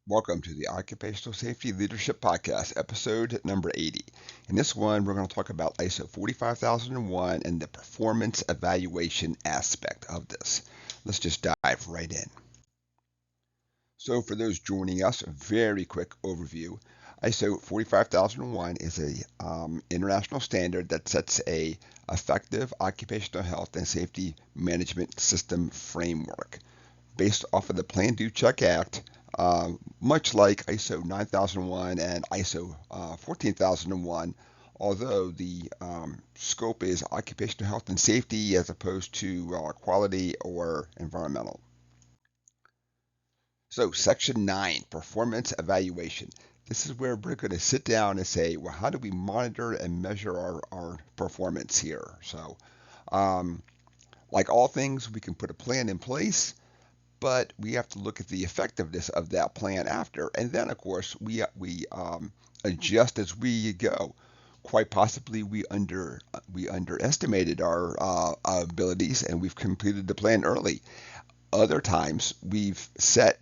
Welcome to the Occupational Safety Leadership Podcast, episode number 80. In this one, we're going to talk about ISO 45001 and the performance evaluation aspect of this. Let's just dive right in. So, for those joining us, a very quick overview. ISO 45001 is a international standard that sets a effective occupational health and safety management system framework based off of the Plan, Do, Check Act, much like ISO 9001 and ISO 14001, although the scope is occupational health and safety as opposed to quality or environmental. So, Section 9, Performance Evaluation. This is where we're going to sit down and say, well, how do we monitor and measure our performance here? So, um, like all things, we can put a plan in place, but we have to look at the effectiveness of that plan after. And then, of course, we adjust as we go. Quite possibly, we underestimated our abilities and we've completed the plan early. Other times, we've set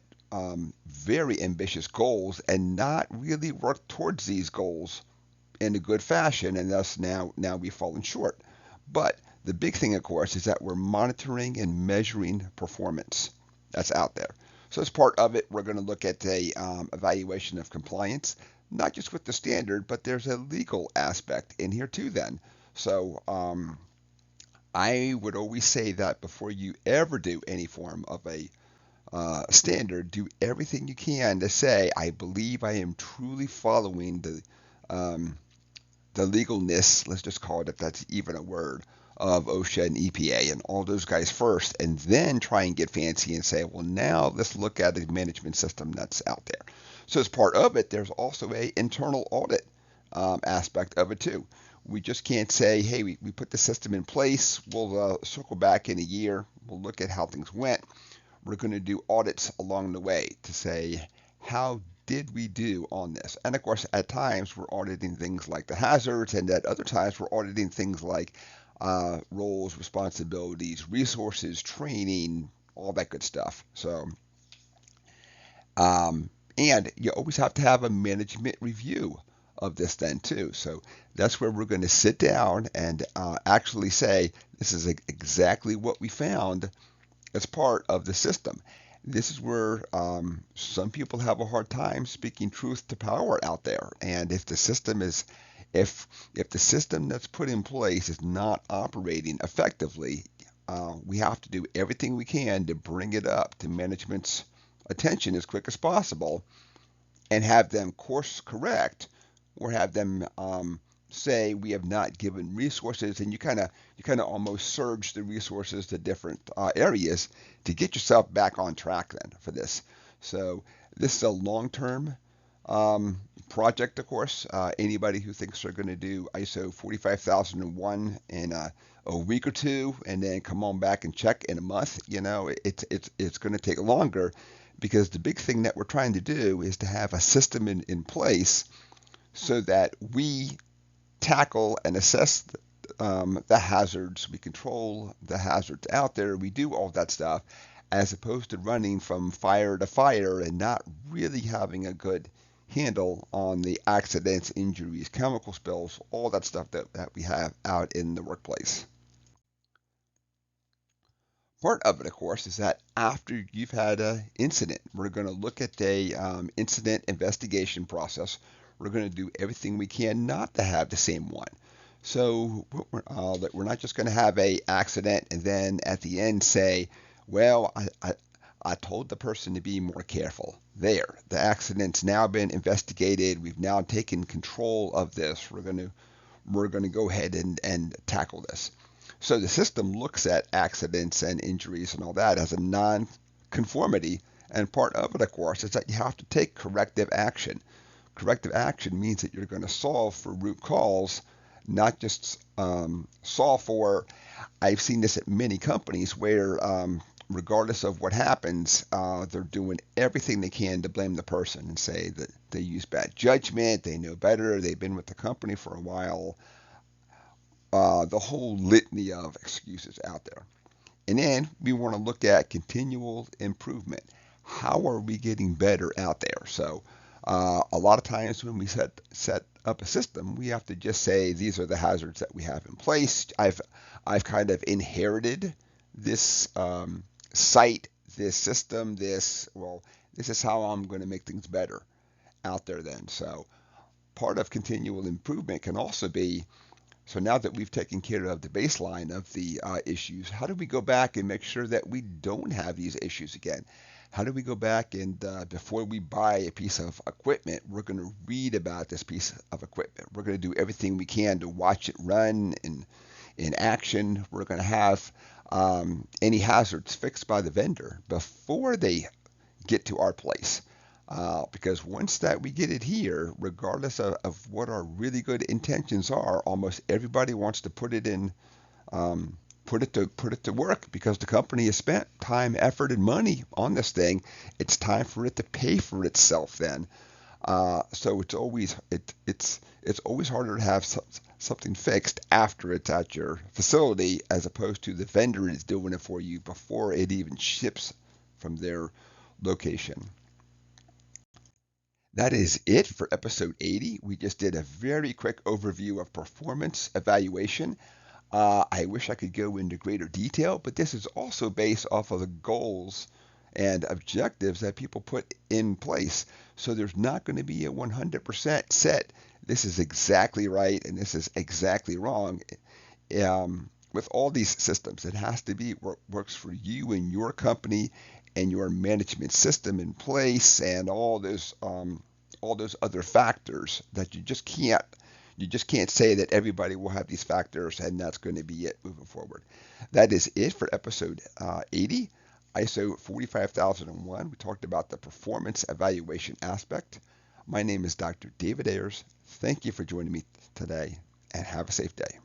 very ambitious goals and not really worked towards these goals in a good fashion, and thus now we've fallen short. But the big thing, of course, is that we're monitoring and measuring performance that's out there. So as part of it, we're going to look at a evaluation of compliance, not just with the standard, but there's a legal aspect in here too. Then, so I would always say that before you ever do any form of a standard, do everything you can to say, I believe I am truly following the legalness, let's just call it, if that's even a word, of OSHA and EPA and all those guys first, and then try and get fancy and say, well, now let's look at a management system that's out there. So as part of it, there's also a internal audit aspect of it too. We just can't say, hey, we put the system in place, we'll circle back in a year, we'll look at how things went. We're going to do audits along the way to say, how did we do on this? And of course, at times we're auditing things like the hazards, and at other times we're auditing things like roles, responsibilities, resources, training, all that good stuff. So, and you always have to have a management review of this then too. So that's where we're going to sit down and actually say, this is exactly what we found as part of the system. This is where some people have a hard time speaking truth to power out there. And if the system that's put in place is not operating effectively, we have to do everything we can to bring it up to management's attention as quick as possible and have them course correct or have them say we have not given resources, and you kind of almost surge the resources to different areas to get yourself back on track then for this. So this is a long-term project, of course. Anybody who thinks they're going to do ISO 45001 in a week or two and then come on back and check in a month, it's going to take longer, because the big thing that we're trying to do is to have a system in place so that we tackle and assess the hazards, we control the hazards out there, we do all that stuff, as opposed to running from fire to fire and not really having a good handle on the accidents, injuries, chemical spills, all that stuff that we have out in the workplace. Part of it, of course, is that after you've had an incident, we're going to look at the incident investigation process. We're going to do everything we can not to have the same one. So we're not just going to have a accident and then at the end say, well, I told the person to be more careful. There, the accident's now been investigated. We've now taken control of this. We're going to go ahead and tackle this. So the system looks at accidents and injuries and all that as a non-conformity, and part of it, of course, is that you have to take corrective action. Corrective action means that you're going to solve for root cause, not just solve for. I've seen this at many companies where, regardless of what happens, they're doing everything they can to blame the person and say that they use bad judgment, they know better, they've been with the company for a while. The whole litany of excuses out there. And then we want to look at continual improvement. how are we getting better out there? So a lot of times when we set up a system, we have to just say these are the hazards that we have in place. I've kind of inherited this site, this system, this is how I'm going to make things better out there then. So part of continual improvement can also be, so now that we've taken care of the baseline of the issues, how do we go back and make sure that we don't have these issues again? How do we go back and before we buy a piece of equipment, we're going to read about this piece of equipment. We're going to do everything we can to watch it run in action. We're going to have any hazards fixed by the vendor before they get to our place. Because once that we get it here, regardless of what our really good intentions are, almost everybody wants to put it in, put it to work because the company has spent time, effort, and money on this thing. It's time for it to pay for itself then. So it's always harder to have something fixed after it's at your facility as opposed to the vendor is doing it for you before it even ships from their location. That is it for episode 80. We just did a very quick overview of performance evaluation. I wish I could go into greater detail, but this is also based off of the goals and objectives that people put in place. So there's not going to be a 100% set. This is exactly right and this is exactly wrong. With all these systems, it has to be what works for you and your company and your management system in place and all those other factors that you just can't say that everybody will have these factors and that's going to be it moving forward. That is it for episode 80, ISO 45001. We talked about the performance evaluation aspect. My name is Dr. David Ayers. Thank you for joining me today and have a safe day.